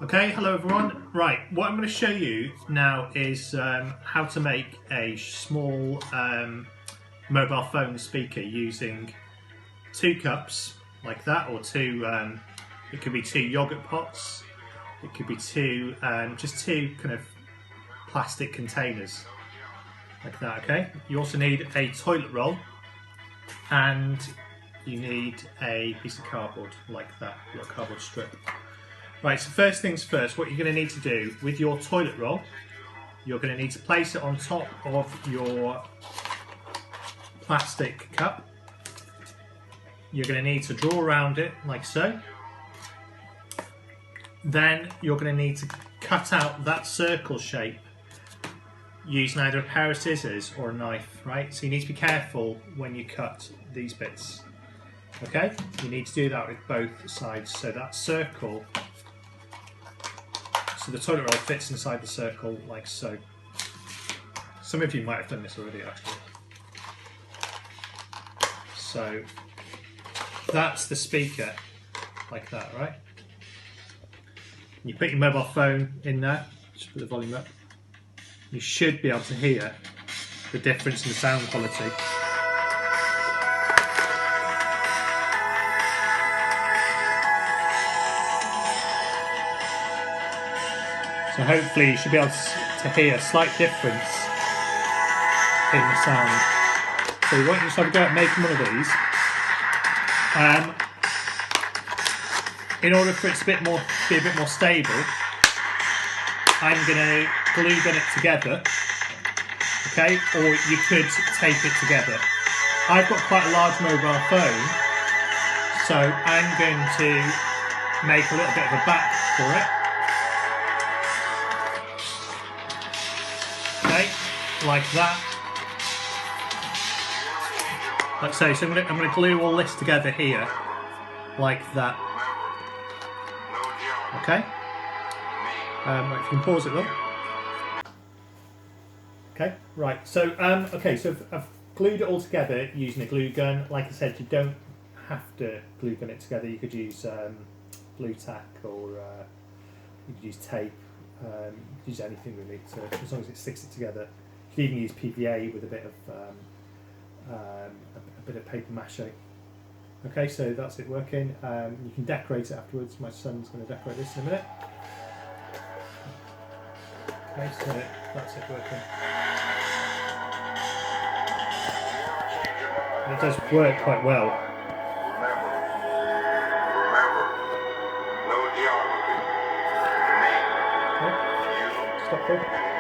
Okay, hello everyone. Right, what I'm going to show you now is how to make a small mobile phone speaker using 2 cups like that, or it could be 2 yogurt pots, it could be just two kind of plastic containers like that. Okay, you also need a toilet roll and you need a piece of cardboard like that, a cardboard strip. Right, so first things first, what you're going to need to do with your toilet roll, you're going to need to place it on top of your plastic cup. You're going to need to draw around it like so. Then you're going to need to cut out that circle shape using either a pair of scissors or a knife, right? So you need to be careful when you cut these bits. Okay, you need to do that with both sides, so that circle, so the toilet roll fits inside the circle like so. Some of you might have done this already actually. So that's the speaker like that, right? You put your mobile phone in there, just put the volume up. You should be able to hear the difference in the sound quality. So hopefully you should be able to hear a slight difference in the sound. So you want you to have a go at making one of these. In order for it to be a bit more stable, I'm going to glue gun it together, okay? Or you could tape it together. I've got quite a large mobile phone, so I'm going to make a little bit of a back for it. Okay, like that. Like so. So I'm going to glue all this together here, like that. Okay. Right, if you can pause it though. Okay. Right. So So I've glued it all together using a glue gun. Like I said, you don't have to glue gun it together. You could use blue tack, or you could use tape. You could use anything really, as long as it sticks it together. You could even use PVA with a bit of paper mache. Okay, so that's it working. You can decorate it afterwards. My son's going to decorate this in a minute. Okay, so that's it working. It does work quite well. Okay, stop there.